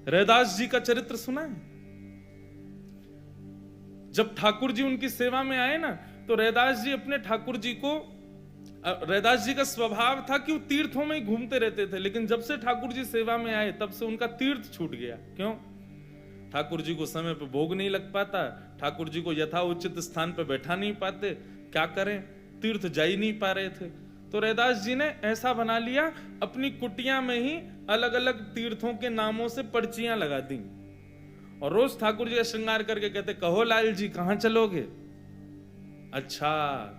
रैदास जी का चरित्र सुना है? जब ठाकुर जी उनकी सेवा में आए ना, तो रैदास जी अपने ठाकुर जी को, रैदास जी का स्वभाव था कि वो तीर्थों में ही घूमते रहते थे, लेकिन जब से ठाकुर जी सेवा में आए तब से उनका तीर्थ छूट गया। क्यों? ठाकुर जी को समय पे भोग नहीं लग पाता, ठाकुर जी को यथा उचित स्थान पे बैठा नहीं पाते, क्या करें, तीर्थ जा ही नहीं पा रहे थे। तो रैदास जी ने ऐसा बना लिया, अपनी कुटिया में ही अलग अलग तीर्थों के नामों से पर्चियां लगा दी, और रोज ठाकुर जी का श्रृंगार करके कहते, कहो लाल जी कहां चलोगे? अच्छा,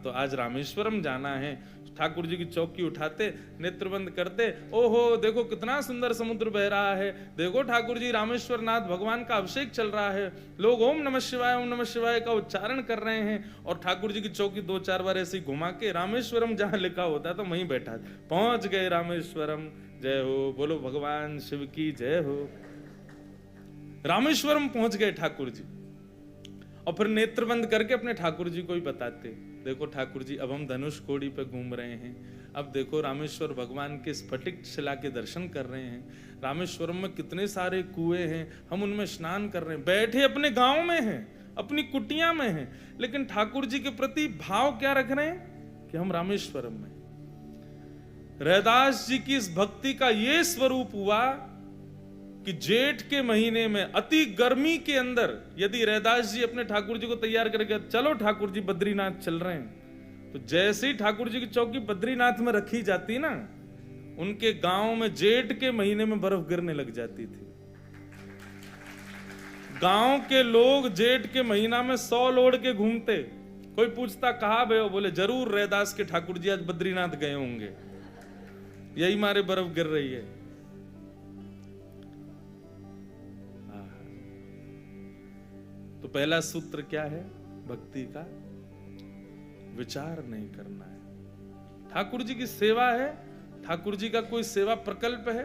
तो आज रामेश्वरम जाना है। ठाकुर जी की चौकी उठाते, नेत्र बंद करते, ओहो देखो कितना सुंदर समुद्र बह रहा है, देखो ठाकुर जी रामेश्वर नाथ भगवान का अभिषेक चल रहा है, लोग ओम नमः शिवाय का उच्चारण कर रहे हैं, और ठाकुर जी की चौकी 2-4 बार ऐसे ही घुमा के रामेश्वरम जहां लिखा होता है तो वहीं बैठा, पहुंच गए रामेश्वरम, जय हो, बोलो भगवान शिव की जय हो। रामेश्वरम पहुंच गए ठाकुर जी, और फिर नेत्र बंद करके अपने ठाकुर जी को ही बताते, देखो ठाकुर जी अब हम धनुष कोड़ी पे घूम रहे हैं, अब देखो रामेश्वर भगवान के स्फटिक शिला के दर्शन कर रहे हैं, रामेश्वरम में कितने सारे कुएं हैं, हम उनमें स्नान कर रहे हैं, बैठे अपने गांव में हैं, अपनी कुटिया में हैं, लेकिन ठाकुर जी के प्रति भाव क्या रख रहे हैं कि हम रामेश्वरम में। रैदास जी की इस भक्ति का ये स्वरूप हुआ कि जेठ के महीने में अति गर्मी के अंदर यदि रैदास जी अपने ठाकुर जी को तैयार करके, चलो ठाकुर जी बद्रीनाथ चल रहे हैं, तो जैसे ही ठाकुर जी की चौकी बद्रीनाथ में रखी जाती ना, उनके गांव में जेठ के महीने में बर्फ गिरने लग जाती थी। गांव के लोग जेठ के महीना में 100 लोड के घूमते, कोई पूछता कहां गए हो, बोले जरूर रैदास के ठाकुर जी आज बद्रीनाथ गए होंगे, यही मारे बर्फ गिर रही है। तो पहला सूत्र क्या है भक्ति का? विचार नहीं करना है। ठाकुर जी की सेवा है, ठाकुर जी का कोई सेवा प्रकल्प है,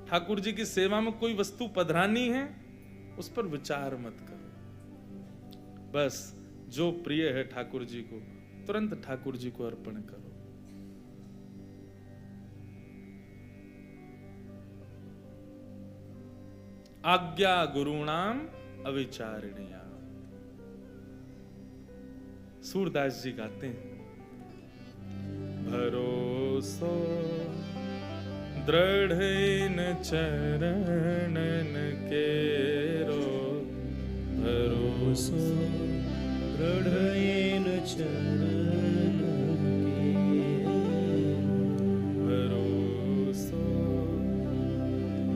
ठाकुर जी की सेवा में कोई वस्तु पधरानी है, उस पर विचार मत करो, बस जो प्रिय है ठाकुर जी को तुरंत ठाकुर जी को अर्पण करो। आज्ञा गुरुणाम अविचारणीया। सूरदास जी गाते हैं, भरोसो दृढ़ इन चरणन केरो, भरोसो दृढ़ इन चरणन केरो, भरोसो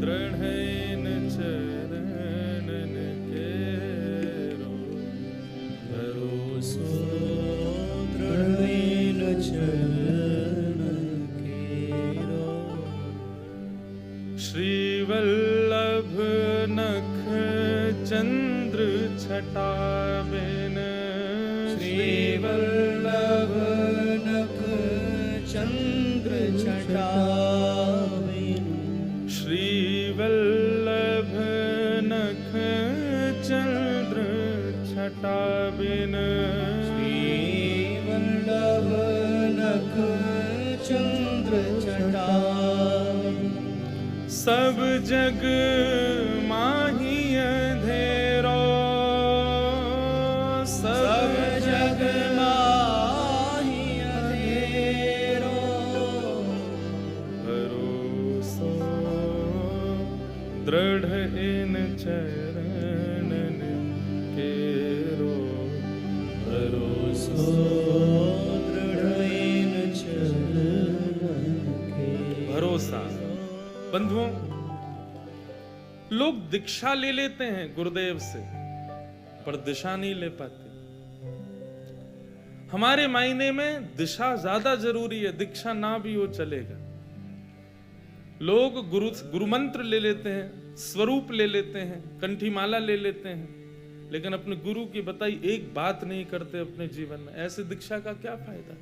दृढ़ इन चरणन केरो, भरोसो दृढ़ इन चरणन केरो। श्री वल्लभ नख चंद्र छटा बिन, श्री वल्लभ नख चंद्र छटा बिन, श्री वल्लभ नख चंद्र छटा बिन, श्री वल्लभ नख चंद्र छटा सब जग माही अंधेरो, सब जग माही अंधेरो, भरोसो दृढ़ इन चरणन केरो, भरोसो दृढ़ इन चरणन केरो। भरोसा। बंधुओं, लोग दीक्षा ले लेते हैं गुरुदेव से, पर दिशा नहीं ले पाते। हमारे मायने में दिशा ज्यादा जरूरी है, दीक्षा ना भी हो चलेगा। लोग गुरु मंत्र ले लेते हैं, स्वरूप ले लेते हैं, कंठी माला ले लेते हैं, लेकिन अपने गुरु की बताई एक बात नहीं करते अपने जीवन में। ऐसे दीक्षा का क्या फायदा?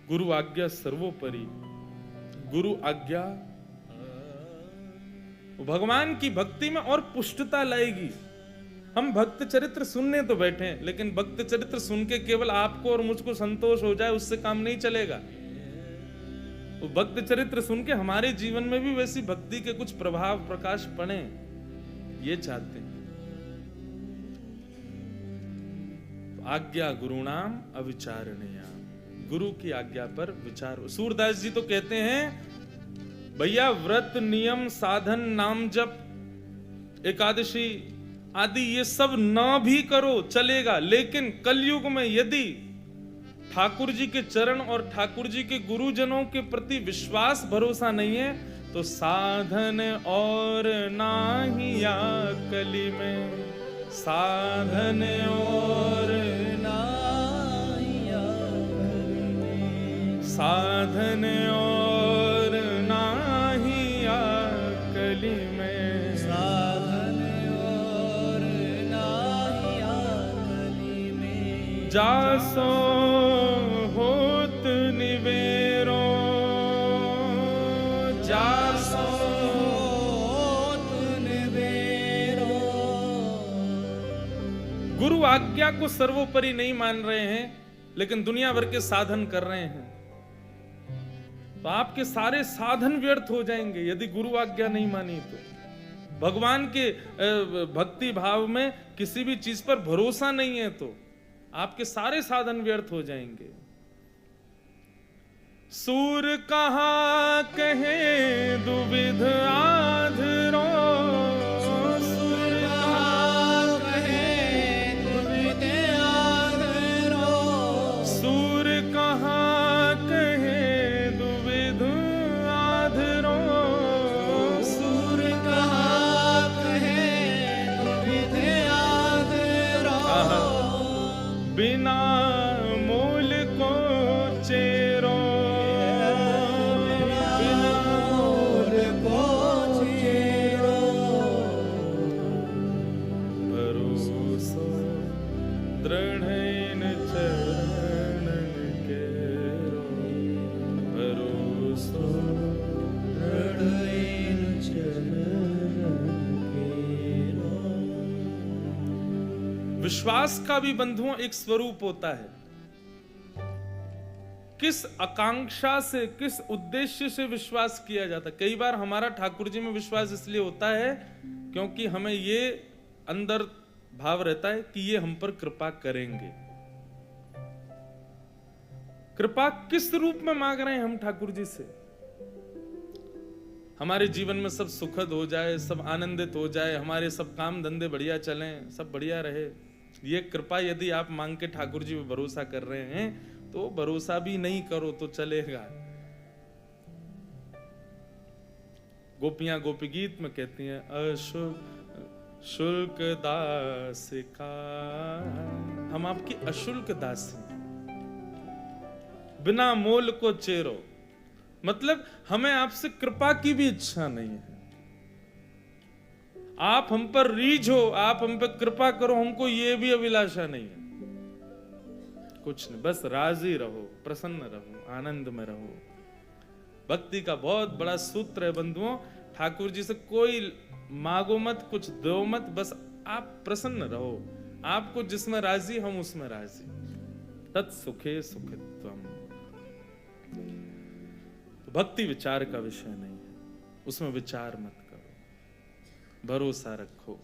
गुरु आज्ञा सर्वोपरि, गुरु आज्ञा भगवान की भक्ति में और पुष्टता लाएगी। हम भक्त चरित्र सुनने तो बैठे हैं, लेकिन भक्त चरित्र सुन के केवल आपको और मुझको संतोष हो जाए उससे काम नहीं चलेगा। वो भक्त चरित्र सुन के हमारे जीवन में भी वैसी भक्ति के कुछ प्रभाव प्रकाश पड़े, ये चाहते हैं। आज्ञा गुरुणाम अविचारणीयाम, गुरु की आज्ञा पर विचार। सूरदास जी तो कहते हैं भैया व्रत नियम साधन नाम जप एकादशी आदि ये सब ना भी करो चलेगा, लेकिन कलयुग में यदि ठाकुर जी के चरण और ठाकुर जी के गुरुजनों के प्रति विश्वास भरोसा नहीं है तो साधन और नाहिया कली में, साधन और नाहिया कली में, साधन और नाहिया कली में, साधन और नाहिया कली में, जासो होत निवेरो, जासो होत निवेरो। गुरु आज्ञा को सर्वोपरि नहीं मान रहे हैं लेकिन दुनिया भर के साधन कर रहे हैं तो आपके सारे साधन व्यर्थ हो जाएंगे यदि गुरु आज्ञा नहीं मानी तो। भगवान के भक्ति भाव में किसी भी चीज पर भरोसा नहीं है तो आपके सारे साधन व्यर्थ हो जाएंगे। सूर कहा कहे दुविध आधरो, सुर कहा कहे दुविध आधरो, सूर कहा कहे दुविध आधरो, सुर कहा कहे दुविध आधरो। बिना मूल को चेरो, बिना मूल को चेरो, भरोसो दृढ़ चरण केरो, भरोसो दृढ़ चरण केरो। विश्वास का भी बंधुओं एक स्वरूप होता है। किस आकांक्षा से किस उद्देश्य से विश्वास किया जाता है। कई बार हमारा ठाकुर जी में विश्वास इसलिए होता है क्योंकि हमें ये अंदर भाव रहता है कि ये हम पर कृपा करेंगे। कृपा किस रूप में मांग रहे हैं हम ठाकुर जी से? हमारे जीवन में सब सुखद हो जाए, सब आनंदित हो जाए, हमारे सब काम धंधे बढ़िया चलें, सब बढ़िया रहे, ये कृपा यदि आप मांग के ठाकुर जी पे भरोसा कर रहे हैं तो भरोसा भी नहीं करो तो चलेगा। गोपियां गोपी गीत में कहती हैं अशुल्क दास का, हम आपकी अशुल्क दास हैं, बिना मोल को चेरो, मतलब हमें आपसे कृपा की भी इच्छा नहीं है। आप हम पर रीझो, आप हम पर कृपा करो, हमको ये भी अभिलाषा नहीं है, कुछ नहीं, बस राजी रहो, प्रसन्न रहो, आनंद में रहो। भक्ति का बहुत बड़ा सूत्र है बंधुओं, ठाकुर जी से कोई मांगो मत, कुछ दो मत, बस आप प्रसन्न रहो। आपको जिसमें राजी हम उसमें राजी। तत्सुखे सुखित्वम। भक्ति विचार का विषय नहीं है, उसमें विचार मत करो, भरोसा रखो,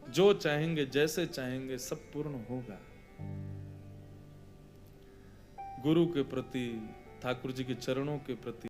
जो चाहेंगे जैसे चाहेंगे सब पूर्ण होगा। गुरु के प्रति, ठाकुर जी के चरणों के प्रति